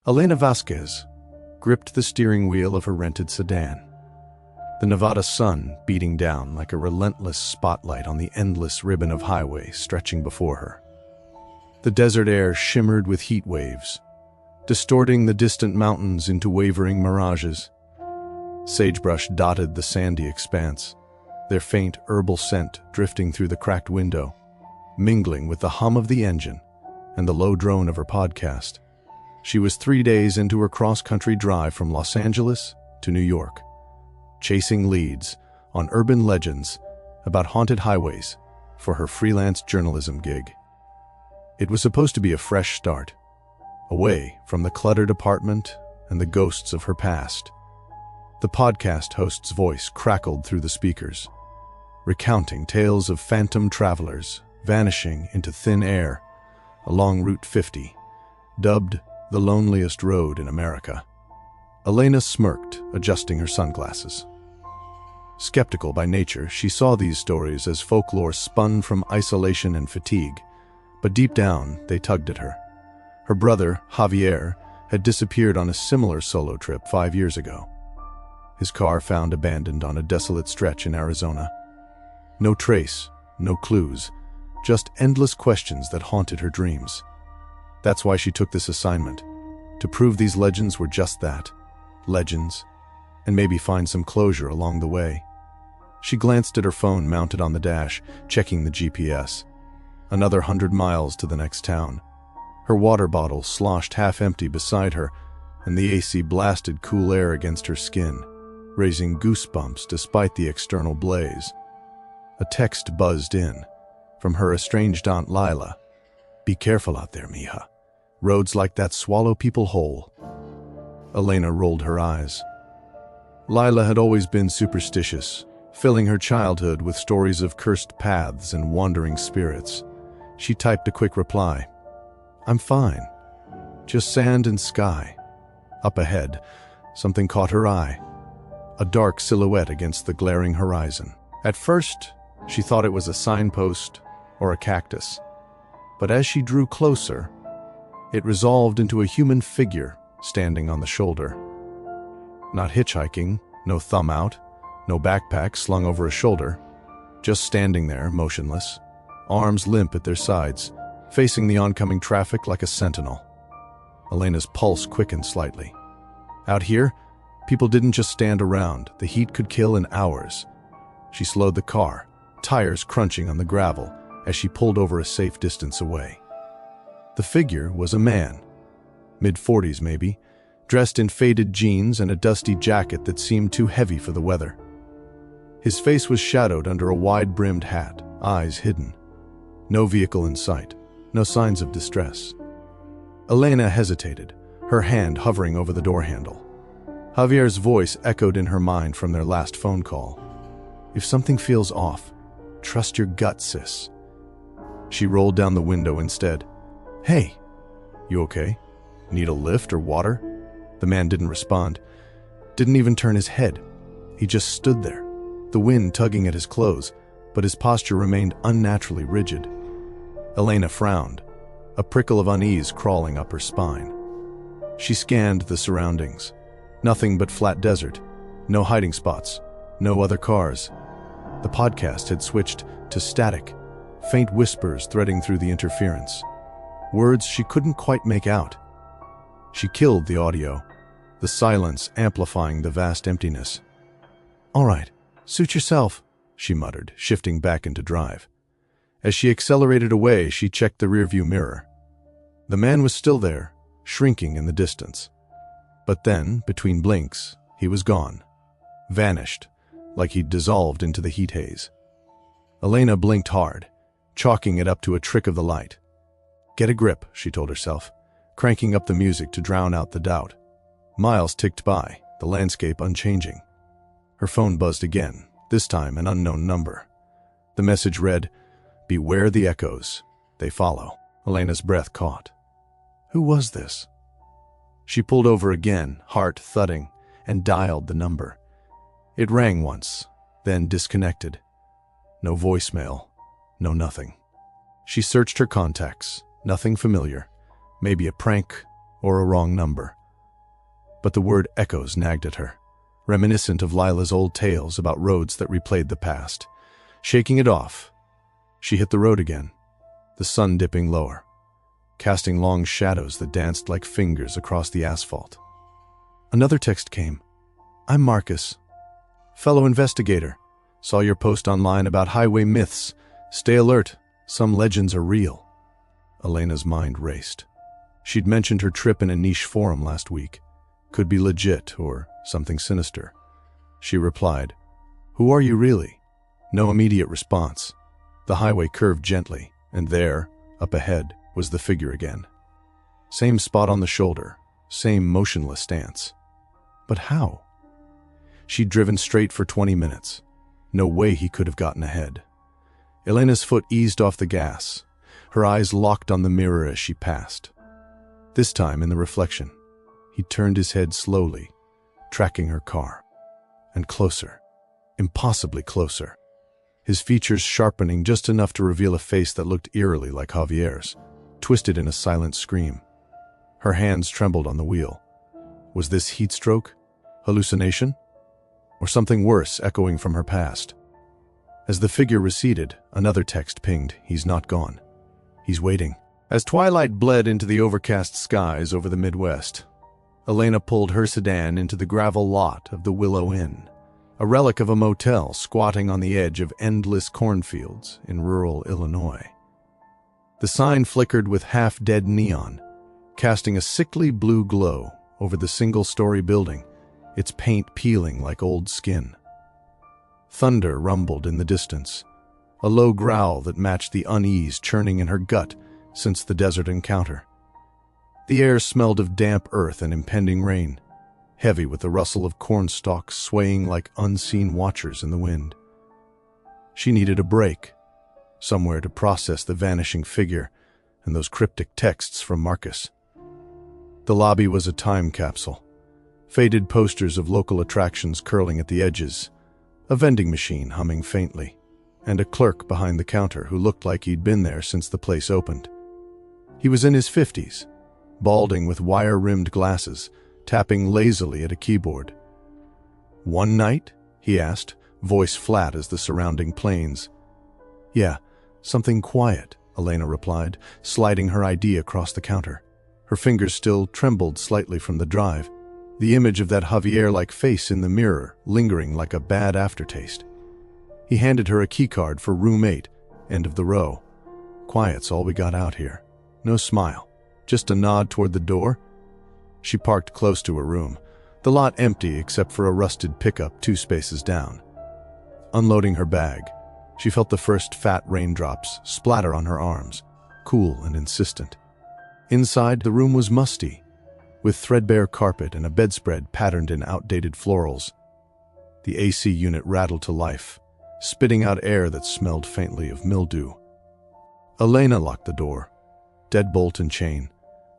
Elena Vasquez gripped the steering wheel of her rented sedan, the Nevada sun beating down like a relentless spotlight on the endless ribbon of highway stretching before her. The desert air shimmered with heat waves, distorting the distant mountains into wavering mirages. Sagebrush dotted the sandy expanse, their faint herbal scent drifting through the cracked window, mingling with the hum of the engine and the low drone of her podcast. She was 3 days into her cross-country drive from Los Angeles to New York, chasing leads on urban legends about haunted highways for her freelance journalism gig. It was supposed to be a fresh start, away from the cluttered apartment and the ghosts of her past. The podcast host's voice crackled through the speakers, recounting tales of phantom travelers vanishing into thin air along Route 50, dubbed the loneliest road in America. Elena smirked, adjusting her sunglasses. Skeptical by nature, she saw these stories as folklore spun from isolation and fatigue, but deep down, they tugged at her. Her brother, Javier, had disappeared on a similar solo trip 5 years ago. His car found abandoned on a desolate stretch in Arizona. No trace, no clues, just endless questions that haunted her dreams. That's why she took this assignment, to prove these legends were just that, legends, and maybe find some closure along the way. She glanced at her phone mounted on the dash, checking the GPS. Another 100 miles to the next town. Her water bottle sloshed half-empty beside her, and the AC blasted cool air against her skin, raising goosebumps despite the external blaze. A text buzzed in, from her estranged Aunt Lila. "Be careful out there, mija. Roads like that swallow people whole." Elena rolled her eyes. Lila had always been superstitious, filling her childhood with stories of cursed paths and wandering spirits. She typed a quick reply. "I'm fine. Just sand and sky." Up ahead, something caught her eye. A dark silhouette against the glaring horizon. At first, she thought it was a signpost or a cactus. But as she drew closer, it resolved into a human figure standing on the shoulder. Not hitchhiking, no thumb out, no backpack slung over a shoulder, just standing there, motionless, arms limp at their sides, facing the oncoming traffic like a sentinel. Elena's pulse quickened slightly. Out here, people didn't just stand around. The heat could kill in hours. She slowed the car, tires crunching on the gravel as she pulled over a safe distance away. The figure was a man, mid-40s maybe, dressed in faded jeans and a dusty jacket that seemed too heavy for the weather. His face was shadowed under a wide-brimmed hat, eyes hidden. No vehicle in sight, no signs of distress. Elena hesitated, her hand hovering over the door handle. Javier's voice echoed in her mind from their last phone call. "If something feels off, trust your gut, sis." She rolled down the window instead. "Hey, you okay? Need a lift or water?" The man didn't respond, didn't even turn his head. He just stood there, the wind tugging at his clothes, but his posture remained unnaturally rigid. Elena frowned, a prickle of unease crawling up her spine. She scanned the surroundings. Nothing but flat desert, no hiding spots, no other cars. The podcast had switched to static, faint whispers threading through the interference. Words she couldn't quite make out. She killed the audio, the silence amplifying the vast emptiness. "All right, suit yourself," she muttered, shifting back into drive. As she accelerated away, she checked the rearview mirror. The man was still there, shrinking in the distance. But then, between blinks, he was gone, vanished, like he'd dissolved into the heat haze. Elena blinked hard, chalking it up to a trick of the light. "Get a grip," she told herself, cranking up the music to drown out the doubt. Miles ticked by, the landscape unchanging. Her phone buzzed again, this time an unknown number. The message read, "Beware the echoes. They follow." Elena's breath caught. Who was this? She pulled over again, heart thudding, and dialed the number. It rang once, then disconnected. No voicemail, no nothing. She searched her contacts, nothing familiar. Maybe a prank or a wrong number. But the word echoes nagged at her, reminiscent of Lila's old tales about roads that replayed the past. Shaking it off, she hit the road again, the sun dipping lower, casting long shadows that danced like fingers across the asphalt. Another text came. "I'm Marcus. Fellow investigator. Saw your post online about highway myths. Stay alert. Some legends are real." Elena's mind raced. She'd mentioned her trip in a niche forum last week. Could be legit or something sinister. She replied, "Who are you really?" No immediate response. The highway curved gently, and there, up ahead, was the figure again. Same spot on the shoulder, same motionless stance. But how? She'd driven straight for 20 minutes. No way he could have gotten ahead. Elena's foot eased off the gas. Her eyes locked on the mirror as she passed. This time, in the reflection, he turned his head slowly, tracking her car. And closer. Impossibly closer. His features sharpening just enough to reveal a face that looked eerily like Javier's, twisted in a silent scream. Her hands trembled on the wheel. Was this heat stroke? Hallucination? Or something worse echoing from her past? As the figure receded, another text pinged. He's not gone. He's waiting. As twilight bled into the overcast skies over the Midwest, Elena pulled her sedan into the gravel lot of the Willow Inn, a relic of a motel squatting on the edge of endless cornfields in rural Illinois. The sign flickered with half-dead neon, casting a sickly blue glow over the single-story building, its paint peeling like old skin. Thunder rumbled in the distance, a low growl that matched the unease churning in her gut since the desert encounter. The air smelled of damp earth and impending rain, heavy with the rustle of corn stalks swaying like unseen watchers in the wind. She needed a break, somewhere to process the vanishing figure and those cryptic texts from Marcus. The lobby was a time capsule, faded posters of local attractions curling at the edges, a vending machine humming faintly, and a clerk behind the counter who looked like he'd been there since the place opened. He was in his 50s, balding with wire-rimmed glasses, tapping lazily at a keyboard. "One night?" he asked, voice flat as the surrounding plains. "Yeah, something quiet," Elena replied, sliding her ID across the counter. Her fingers still trembled slightly from the drive, the image of that Javier-like face in the mirror lingering like a bad aftertaste. He handed her a keycard for room 8, end of the row. "Quiet's all we got out here." No smile, just a nod toward the door. She parked close to her room, the lot empty except for a rusted pickup 2 spaces down. Unloading her bag, she felt the first fat raindrops splatter on her arms, cool and insistent. Inside, the room was musty, with threadbare carpet and a bedspread patterned in outdated florals. The AC unit rattled to life, spitting out air that smelled faintly of mildew. Elena locked the door, deadbolt and chain,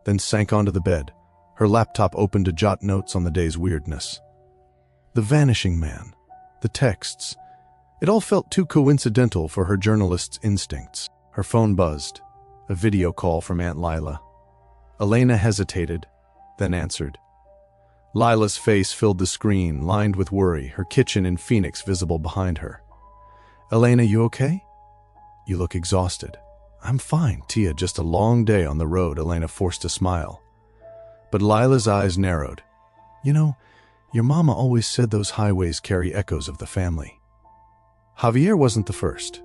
then sank onto the bed, her laptop open to jot notes on the day's weirdness. The vanishing man, the texts, it all felt too coincidental for her journalist's instincts. Her phone buzzed, a video call from Aunt Lila. Elena hesitated, then answered. Lila's face filled the screen, lined with worry, her kitchen in Phoenix visible behind her. "Elena, you okay?" "You look exhausted." "I'm fine, Tia, just a long day on the road," Elena forced a smile. But Lila's eyes narrowed. "You know, your mama always said those highways carry echoes of the family. Javier wasn't the first.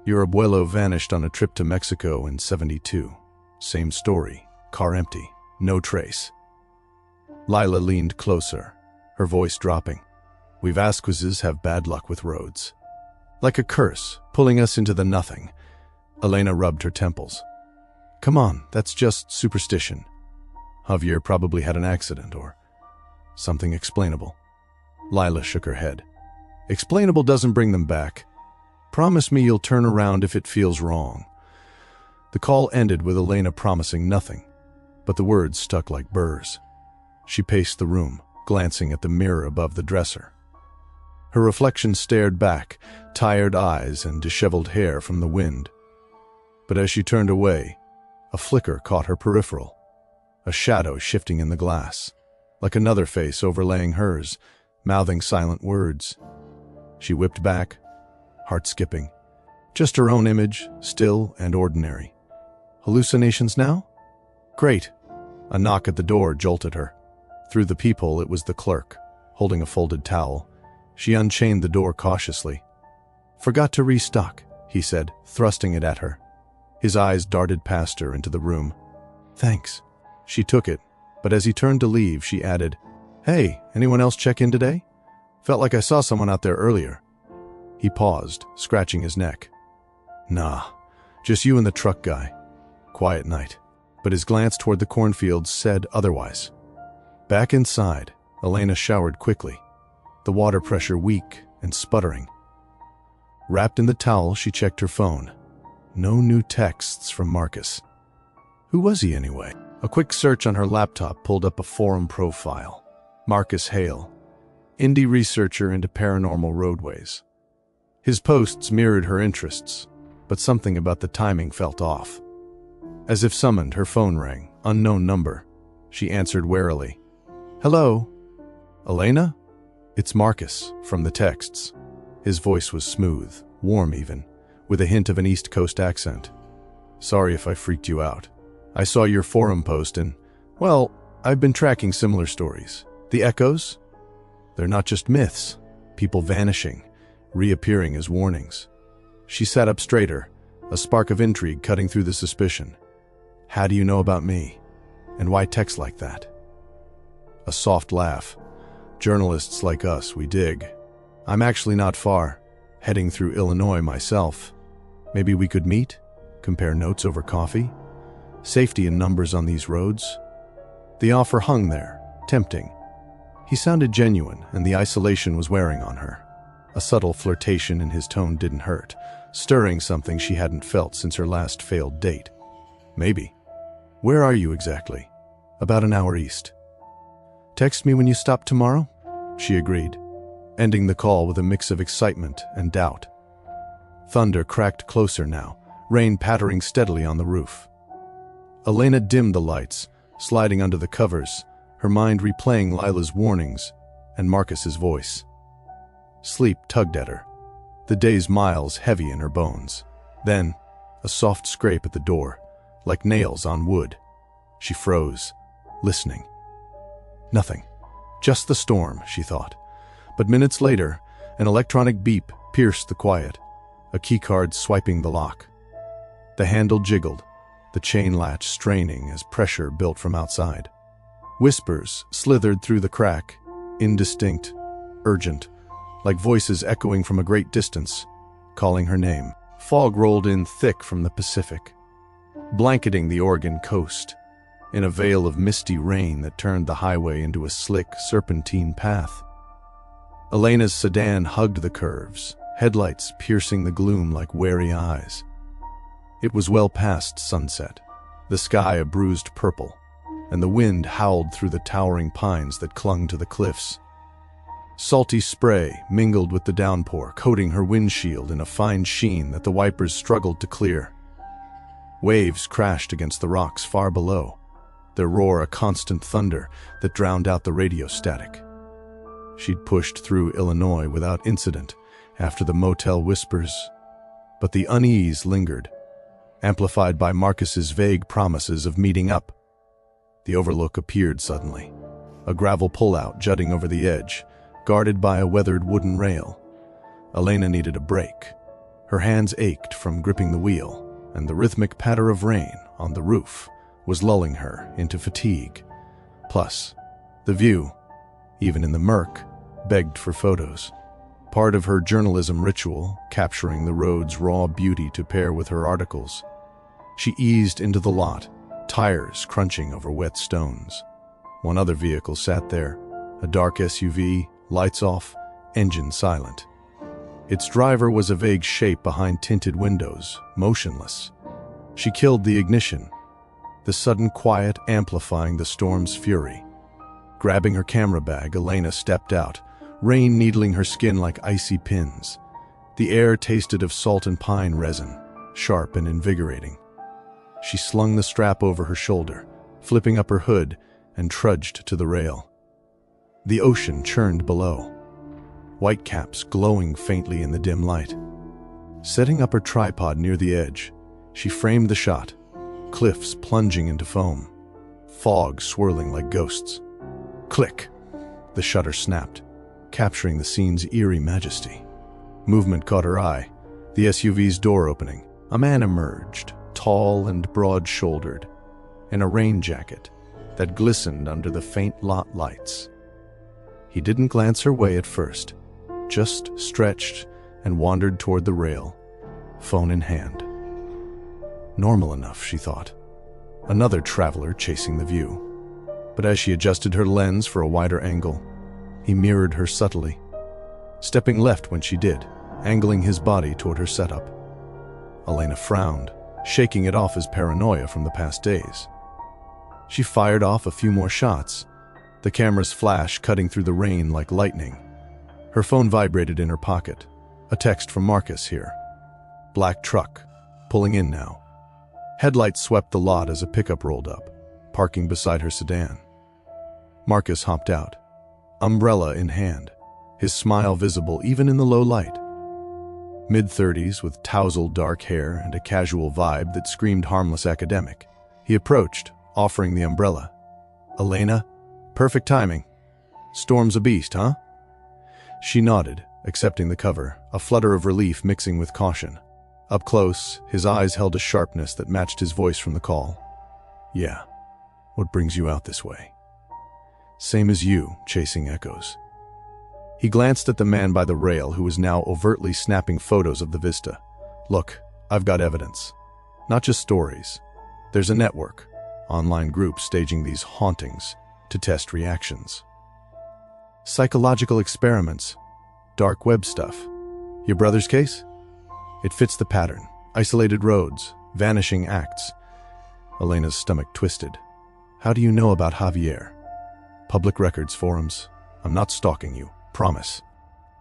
Your abuelo vanished on a trip to Mexico in '72. Same story, car empty, no trace." Lila leaned closer, her voice dropping. "We Vasquezes have bad luck with roads. Like a curse, pulling us into the nothing." Elena rubbed her temples. "Come on, that's just superstition. Javier probably had an accident or something explainable." Lila shook her head. "Explainable doesn't bring them back. Promise me you'll turn around if it feels wrong." The call ended with Elena promising nothing, but the words stuck like burrs. She paced the room, glancing at the mirror above the dresser. Her reflection stared back, tired eyes and disheveled hair from the wind. But as she turned away, a flicker caught her peripheral. a shadow shifting in the glass, like another face overlaying hers, mouthing silent words. She whipped back, heart skipping. Just her own image, still and ordinary. Hallucinations now? Great. A knock at the door jolted her. Through the peephole it was the clerk, holding a folded towel. She unchained the door cautiously. "Forgot to restock," he said, thrusting it at her. His eyes darted past her into the room. "Thanks." She took it, but as he turned to leave, she added, "Hey, anyone else check in today? Felt like I saw someone out there earlier." He paused, scratching his neck. "Nah, just you and the truck guy. Quiet night." But his glance toward the cornfields said otherwise. Back inside, Elena showered quickly, the water pressure weak and sputtering. Wrapped in the towel, she checked her phone. No new texts from Marcus. Who was he anyway? A quick search on her laptop pulled up a forum profile. Marcus Hale, indie researcher into paranormal roadways. His posts mirrored her interests, but something about the timing felt off. As if summoned, her phone rang. Unknown number. She answered warily. "Hello? Elena?" "It's Marcus," from the texts. His voice was smooth, warm even, with a hint of an East Coast accent. "Sorry if I freaked you out. I saw your forum post and, well, I've been tracking similar stories. The echoes? They're not just myths. People vanishing, reappearing as warnings." She sat up straighter, a spark of intrigue cutting through the suspicion. "How do you know about me? And why text like that?" A soft laugh. "Journalists like us, we dig. I'm actually not far, heading through Illinois myself. Maybe we could meet? Compare notes over coffee? Safety in numbers on these roads?" The offer hung there, tempting. He sounded genuine, and the isolation was wearing on her. A subtle flirtation in his tone didn't hurt, stirring something she hadn't felt since her last failed date. "Maybe. Where are you exactly?" "About an hour east." "Text me when you stop tomorrow?" She agreed, ending the call with a mix of excitement and doubt. Thunder cracked closer now, rain pattering steadily on the roof. Elena dimmed the lights, sliding under the covers, her mind replaying Lila's warnings and Marcus's voice. Sleep tugged at her, the day's miles heavy in her bones. Then, a soft scrape at the door, like nails on wood. She froze, listening. Nothing. Just the storm, she thought. But minutes later, an electronic beep pierced the quiet, a keycard swiping the lock. The handle jiggled, the chain latch straining as pressure built from outside. Whispers slithered through the crack, indistinct, urgent, like voices echoing from a great distance, calling her name. Fog rolled in thick from the Pacific, blanketing the Oregon coast, in a veil of misty rain that turned the highway into a slick, serpentine path. Elena's sedan hugged the curves, headlights piercing the gloom like wary eyes. It was well past sunset, the sky a bruised purple, and the wind howled through the towering pines that clung to the cliffs. Salty spray mingled with the downpour, coating her windshield in a fine sheen that the wipers struggled to clear. Waves crashed against the rocks far below, their roar a constant thunder that drowned out the radio static. She'd pushed through Illinois without incident after the motel whispers, but the unease lingered, amplified by Marcus's vague promises of meeting up. The overlook appeared suddenly, a gravel pullout jutting over the edge, guarded by a weathered wooden rail. Elena needed a break. Her hands ached from gripping the wheel, and the rhythmic patter of rain on the roof was lulling her into fatigue. Plus, the view, even in the murk, begged for photos. Part of her journalism ritual, capturing the road's raw beauty to pair with her articles. She eased into the lot, tires crunching over wet stones. One other vehicle sat there, a dark SUV, lights off, engine silent. Its driver was a vague shape behind tinted windows, motionless. She killed the ignition, the sudden quiet amplifying the storm's fury. Grabbing her camera bag, Elena stepped out, rain needling her skin like icy pins. The air tasted of salt and pine resin, sharp and invigorating. She slung the strap over her shoulder, flipping up her hood, and trudged to the rail. The ocean churned below, whitecaps glowing faintly in the dim light. Setting up her tripod near the edge, she framed the shot, cliffs plunging into foam, fog swirling like ghosts. Click! The shutter snapped, capturing the scene's eerie majesty. Movement caught her eye, the SUV's door opening. A man emerged, tall and broad-shouldered, in a rain jacket that glistened under the faint lot lights. He didn't glance her way at first, just stretched and wandered toward the rail, phone in hand. Normal enough, she thought. Another traveler chasing the view. But as she adjusted her lens for a wider angle, he mirrored her subtly, stepping left when she did, angling his body toward her setup. Elena frowned, shaking it off as paranoia from the past days. She fired off a few more shots, the camera's flash cutting through the rain like lightning. Her phone vibrated in her pocket. A text from Marcus here. Black truck, pulling in now. Headlights swept the lot as a pickup rolled up, parking beside her sedan. Marcus hopped out, umbrella in hand, his smile visible even in the low light. Mid-30s with tousled dark hair and a casual vibe that screamed harmless academic. He approached, offering the umbrella. "Elena, perfect timing. Storm's a beast, huh?" She nodded, accepting the cover, a flutter of relief mixing with caution. Up close, his eyes held a sharpness that matched his voice from the call. "Yeah, what brings you out this way?" "Same as you," chasing echoes. He glanced at the man by the rail who was now overtly snapping photos of the vista. "Look, I've got evidence. Not just stories. There's a network, online groups staging these hauntings to test reactions. Psychological experiments, dark web stuff. Your brother's case? It fits the pattern. Isolated roads, vanishing acts." Elena's stomach twisted. "How do you know about Javier?" "Public records forums. I'm not stalking you, promise."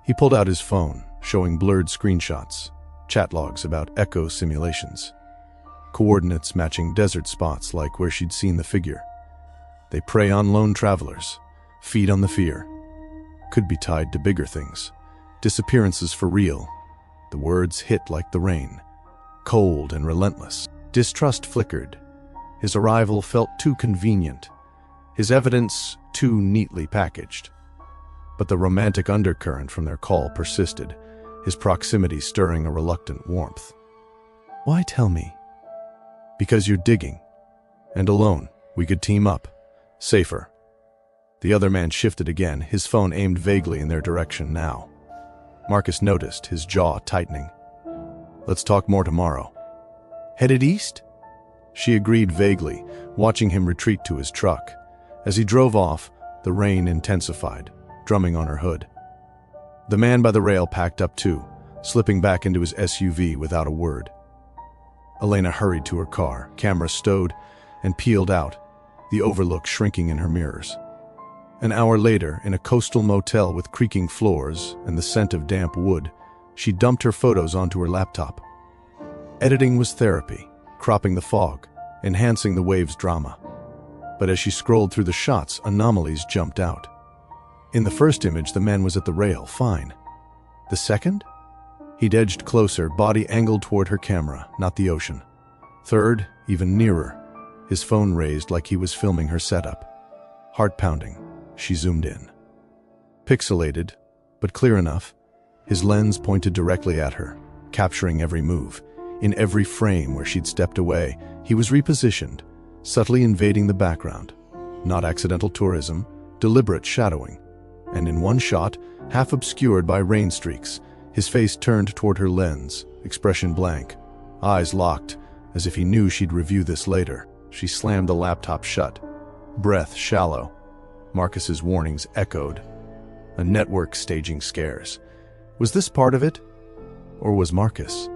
He pulled out his phone, showing blurred screenshots, chat logs about echo simulations. Coordinates matching desert spots like where she'd seen the figure. They prey on lone travelers, feed on the fear. Could be tied to bigger things. Disappearances for real. The words hit like the rain, cold and relentless. Distrust flickered. His arrival felt too convenient, his evidence too neatly packaged. But the romantic undercurrent from their call persisted, his proximity stirring a reluctant warmth. "Why tell me?" "Because you're digging. And alone, we could team up. Safer." The other man shifted again, his phone aimed vaguely in their direction now. Marcus noticed, his jaw tightening. "Let's talk more tomorrow." "Headed east?" She agreed vaguely, watching him retreat to his truck. As he drove off, the rain intensified, drumming on her hood. The man by the rail packed up too, slipping back into his SUV without a word. Elena hurried to her car, camera stowed, and peeled out, the overlook shrinking in her mirrors. An hour later, in a coastal motel with creaking floors and the scent of damp wood, she dumped her photos onto her laptop. Editing was therapy, cropping the fog, enhancing the wave's drama. But as she scrolled through the shots, anomalies jumped out. In the first image, the man was at the rail, fine. The second? He'd edged closer, body angled toward her camera, not the ocean. Third, even nearer, his phone raised like he was filming her setup. Heart pounding. She zoomed in. Pixelated, but clear enough, his lens pointed directly at her, capturing every move. In every frame where she'd stepped away, he was repositioned, subtly invading the background. Not accidental tourism, deliberate shadowing. And in one shot, half obscured by rain streaks, his face turned toward her lens, expression blank, eyes locked, as if he knew she'd review this later. She slammed the laptop shut, breath shallow. Marcus's warnings echoed. A network staging scares. Was this part of it? Or was Marcus?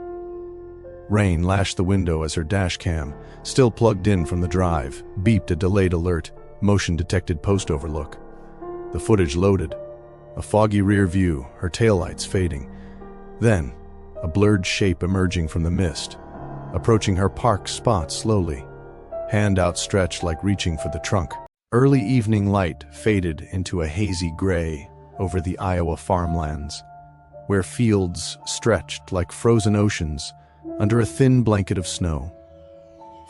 Rain lashed the window as her dash cam, still plugged in from the drive, beeped a delayed alert, motion-detected post-overlook. The footage loaded. A foggy rear view, her taillights fading. Then, a blurred shape emerging from the mist, approaching her parked spot slowly. hand outstretched like reaching for the trunk. Early evening light faded into a hazy gray over the Iowa farmlands, where fields stretched like frozen oceans under a thin blanket of snow.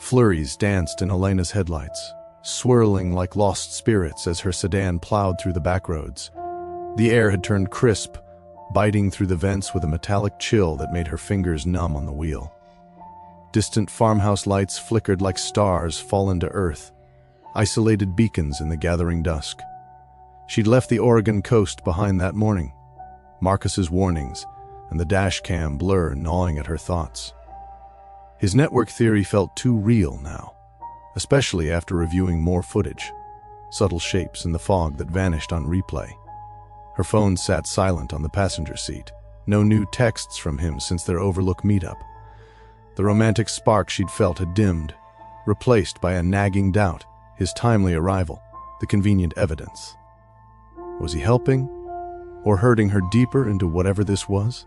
Flurries danced in Elena's headlights, swirling like lost spirits as her sedan plowed through the backroads. The air had turned crisp, biting through the vents with a metallic chill that made her fingers numb on the wheel. Distant farmhouse lights flickered like stars fallen to earth, isolated beacons in the gathering dusk. She'd left the Oregon coast behind that morning, Marcus's warnings and the dash cam blur gnawing at her thoughts. His network theory felt too real now, especially after reviewing more footage, subtle shapes in the fog that vanished on replay. Her phone sat silent on the passenger seat, no new texts from him since their Overlook meetup. The romantic spark she'd felt had dimmed, replaced by a nagging doubt, his timely arrival, the convenient evidence. Was he helping, or hurting her deeper into whatever this was?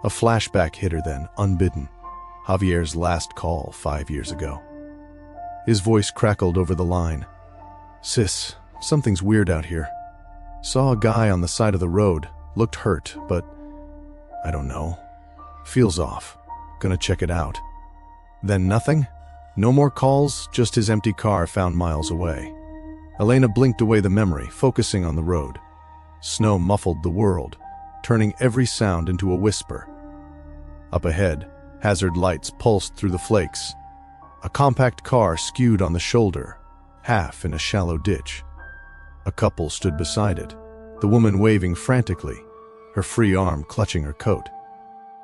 A flashback hit her then, unbidden, Javier's last call 5 years ago. His voice crackled over the line. "Sis, something's weird out here. Saw a guy on the side of the road, looked hurt, but I don't know. Feels off. Gonna check it out." Then nothing? No more calls, just his empty car found miles away. Elena blinked away the memory, focusing on the road. Snow muffled the world, turning every sound into a whisper. Up ahead, hazard lights pulsed through the flakes. A compact car skewed on the shoulder, half in a shallow ditch. A couple stood beside it, the woman waving frantically, her free arm clutching her coat.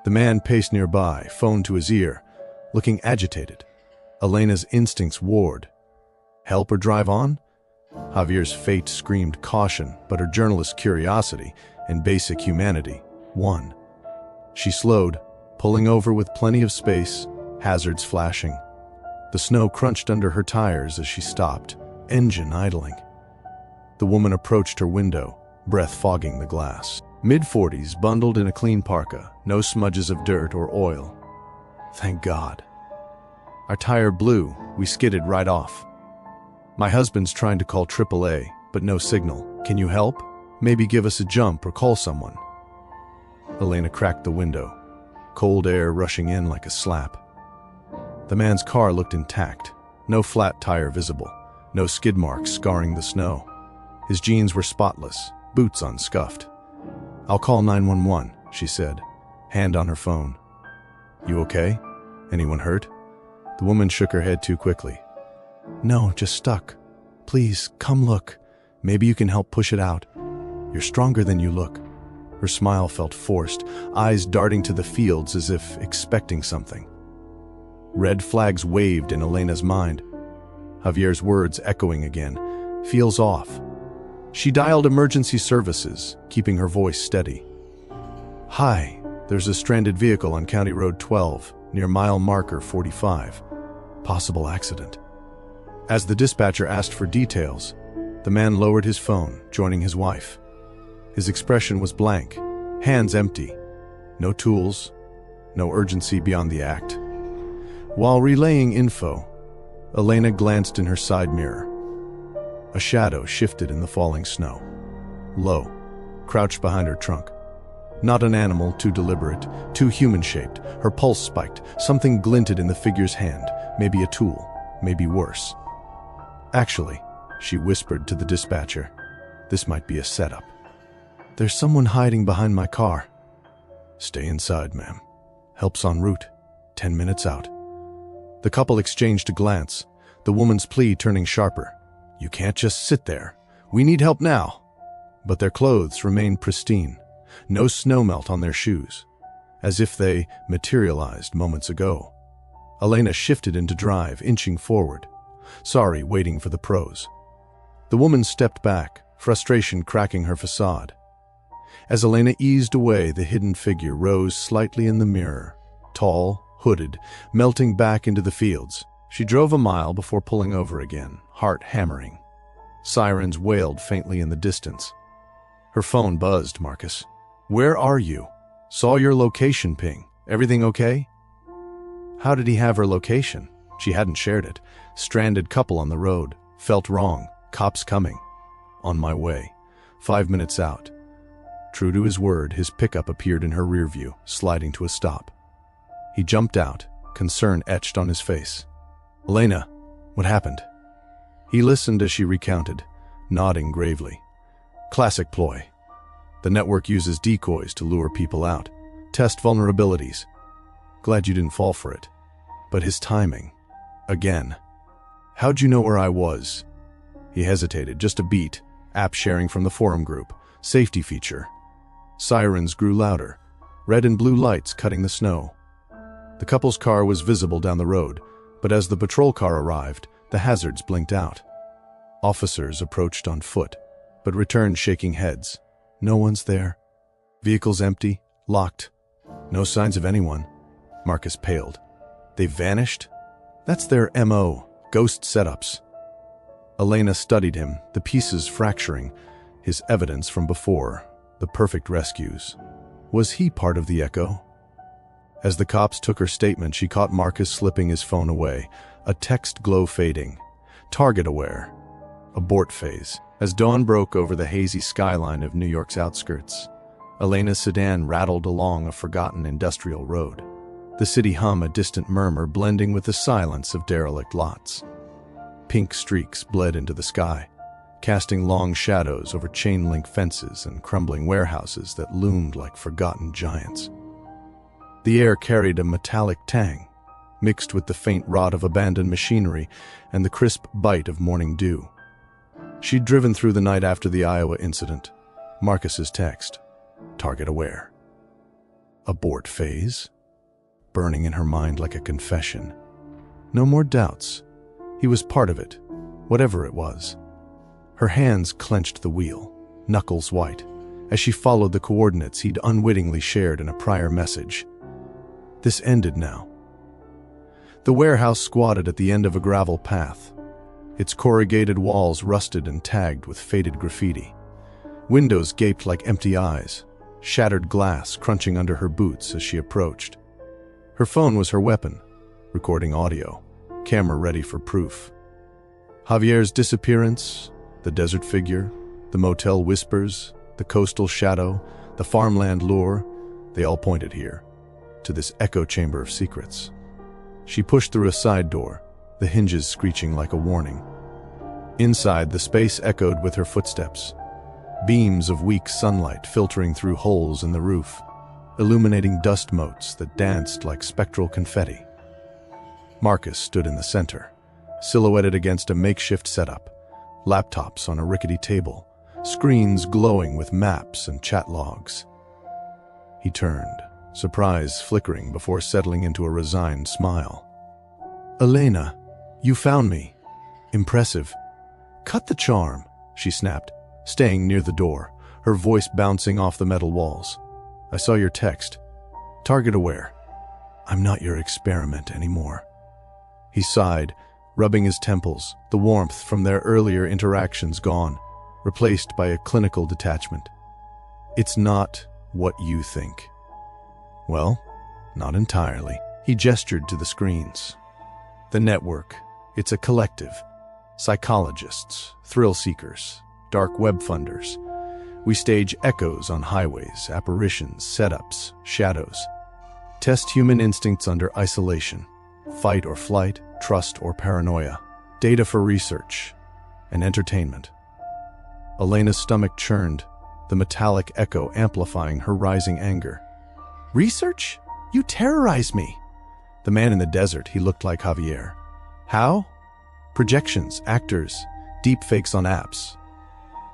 The man paced nearby, phone to his ear, looking agitated. Elena's instincts warred. Help or drive on? Javier's fate screamed caution, but her journalist's curiosity and basic humanity won. She slowed, pulling over with plenty of space, hazards flashing. The snow crunched under her tires as she stopped, engine idling. The woman approached her window, breath fogging the glass. Mid-40s, bundled in a clean parka, no smudges of dirt or oil. Thank God. Our tire blew, we skidded right off. My husband's trying to call AAA, but no signal. Can you help? Maybe give us a jump or call someone. Elena cracked the window, cold air rushing in like a slap. The man's car looked intact, no flat tire visible, no skid marks scarring the snow. His jeans were spotless, boots unscuffed. "I'll call 911, she said, hand on her phone. "You okay? Anyone hurt?" The woman shook her head too quickly. "No, just stuck. Please, come look. Maybe you can help push it out. You're stronger than you look." Her smile felt forced, eyes darting to the fields as if expecting something. Red flags waved in Elena's mind. Javier's words echoing again. "Feels off." She dialed emergency services, keeping her voice steady. "Hi, there's a stranded vehicle on County Road 12, near mile marker 45. Possible accident." As the dispatcher asked for details, the man lowered his phone, joining his wife. His expression was blank, hands empty. No tools, no urgency beyond the act. While relaying info, Elena glanced in her side mirror. A shadow shifted in the falling snow. Low, crouched behind her trunk. Not an animal too deliberate, too human-shaped. Her pulse spiked. Something glinted in the figure's hand. Maybe a tool, maybe worse. "Actually," she whispered to the dispatcher, "this might be a setup. There's someone hiding behind my car." "Stay inside, ma'am. Help's en route. 10 minutes out." The couple exchanged a glance, the woman's plea turning sharper. "You can't just sit there. We need help now." But their clothes remained pristine, no snowmelt on their shoes, as if they materialized moments ago. Elena shifted into drive, inching forward. Sorry, waiting for the pros. The woman stepped back, frustration cracking her facade. As Elena eased away, the hidden figure rose slightly in the mirror, tall, hooded, melting back into the fields. She drove a mile before pulling over again, heart hammering. Sirens wailed faintly in the distance. Her phone buzzed. "Marcus, where are you? Saw your location ping. Everything okay?" How did he have her location? She hadn't shared it. Stranded couple on the road. Felt wrong. Cops coming. On my way. 5 minutes out. True to his word, his pickup appeared in her rear view, sliding to a stop. He jumped out, concern etched on his face. Elena, what happened? He listened as she recounted, nodding gravely. Classic ploy. The network uses decoys to lure people out, test vulnerabilities. Glad you didn't fall for it. But his timing. Again. How'd you know where I was? He hesitated, just a beat. App sharing from the forum group. Safety feature. Sirens grew louder. Red and blue lights cutting the snow. The couple's car was visible down the road, but as the patrol car arrived, the hazards blinked out. Officers approached on foot, but returned shaking heads. No one's there. Vehicles empty, locked. No signs of anyone. Marcus paled. They vanished? That's their MO, ghost setups. Elena studied him, the pieces fracturing, his evidence from before, the perfect rescues. Was he part of the echo? As the cops took her statement, she caught Marcus slipping his phone away, a text glow fading. Target aware. Abort phase. As dawn broke over the hazy skyline of New York's outskirts, Elena's sedan rattled along a forgotten industrial road. The city hum, a distant murmur blending with the silence of derelict lots. Pink streaks bled into the sky, casting long shadows over chain-link fences and crumbling warehouses that loomed like forgotten giants. The air carried a metallic tang, mixed with the faint rot of abandoned machinery and the crisp bite of morning dew. She'd driven through the night after the Iowa incident. Marcus's text. Target aware. Abort phase? Burning in her mind like a confession. No more doubts. He was part of it, whatever it was. Her hands clenched the wheel, knuckles white, as she followed the coordinates he'd unwittingly shared in a prior message. This ended now. The warehouse squatted at the end of a gravel path, its corrugated walls rusted and tagged with faded graffiti. Windows gaped like empty eyes, shattered glass crunching under her boots as she approached. Her phone was her weapon, recording audio, camera ready for proof. Javier's disappearance, the desert figure, the motel whispers, the coastal shadow, the farmland lure, they all pointed here, to this echo chamber of secrets. She pushed through a side door, the hinges screeching like a warning. Inside, the space echoed with her footsteps, beams of weak sunlight filtering through holes in the roof, illuminating dust motes that danced like spectral confetti. Marcus stood in the center, silhouetted against a makeshift setup, laptops on a rickety table, screens glowing with maps and chat logs. He turned, surprise flickering before settling into a resigned smile. Elena, you found me. Impressive. Cut the charm, she snapped, staying near the door, her voice bouncing off the metal walls. I saw your text. Target aware. I'm not your experiment anymore. He sighed, rubbing his temples, the warmth from their earlier interactions gone, replaced by a clinical detachment. It's not what you think. Well, not entirely. He gestured to the screens. The network, it's a collective. Psychologists, thrill seekers, dark web funders. We stage echoes on highways, apparitions, setups, shadows. Test human instincts under isolation. Fight or flight, trust or paranoia. Data for research and entertainment. Elena's stomach churned, the metallic echo amplifying her rising anger. Research? You terrorize me. The man in the desert, he looked like Javier. How? Projections, actors, deep fakes on apps.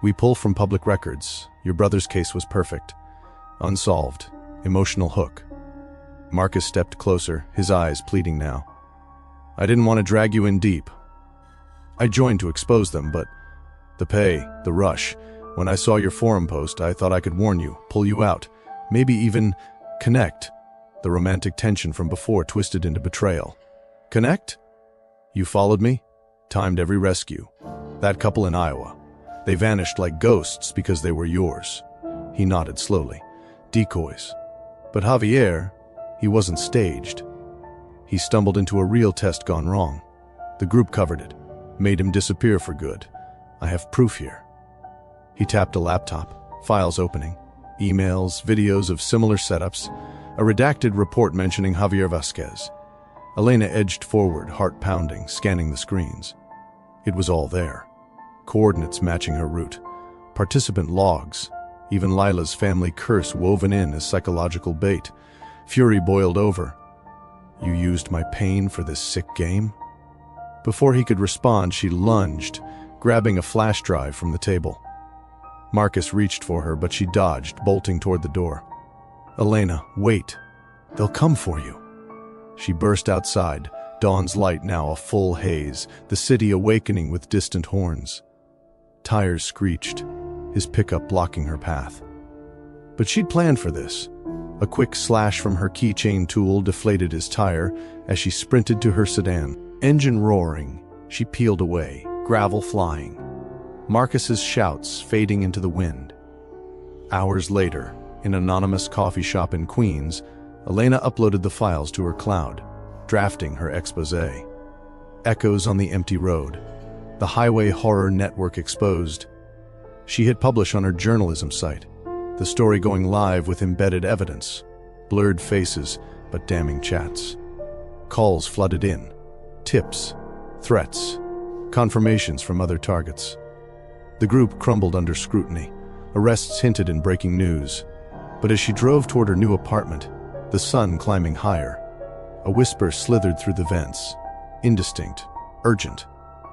We pull from public records. Your brother's case was perfect. Unsolved. Emotional hook. Marcus stepped closer, his eyes pleading now. I didn't want to drag you in deep. I joined to expose them, but the pay, the rush. When I saw your forum post, I thought I could warn you, pull you out, maybe even connect. The romantic tension from before twisted into betrayal. Connect? You followed me? Timed every rescue. That couple in Iowa. They vanished like ghosts because they were yours. He nodded slowly. Decoys. But Javier, he wasn't staged. He stumbled into a real test gone wrong. The group covered it, made him disappear for good. I have proof here. He tapped a laptop, files opening, emails, videos of similar setups, a redacted report mentioning Javier Vasquez. Elena edged forward, heart pounding, scanning the screens. It was all there. Coordinates matching her route, participant logs, even Lila's family curse woven in as psychological bait. Fury boiled over. You used my pain for this sick game? Before he could respond, she lunged, grabbing a flash drive from the table. Marcus reached for her, but she dodged, bolting toward the door. Elena, wait. They'll come for you. She burst outside, dawn's light now a full haze, the city awakening with distant horns. Tires screeched, his pickup blocking her path. But she'd planned for this. A quick slash from her keychain tool deflated his tire as she sprinted to her sedan. Engine roaring, she peeled away, gravel flying. Marcus's shouts fading into the wind. Hours later, in an anonymous coffee shop in Queens, Elena uploaded the files to her cloud, drafting her exposé. Echoes on the empty road. The highway horror network exposed. She hit publish on her journalism site, the story going live with embedded evidence, blurred faces, but damning chats. Calls flooded in, tips, threats, confirmations from other targets. The group crumbled under scrutiny, arrests hinted in breaking news. But as she drove toward her new apartment, the sun climbing higher, a whisper slithered through the vents, indistinct, urgent,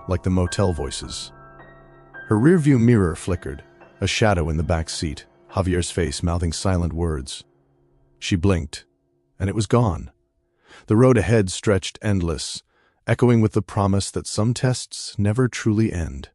like the motel voices. Her rearview mirror flickered, a shadow in the back seat, Javier's face mouthing silent words. She blinked, and it was gone. The road ahead stretched endless, echoing with the promise that some tests never truly end.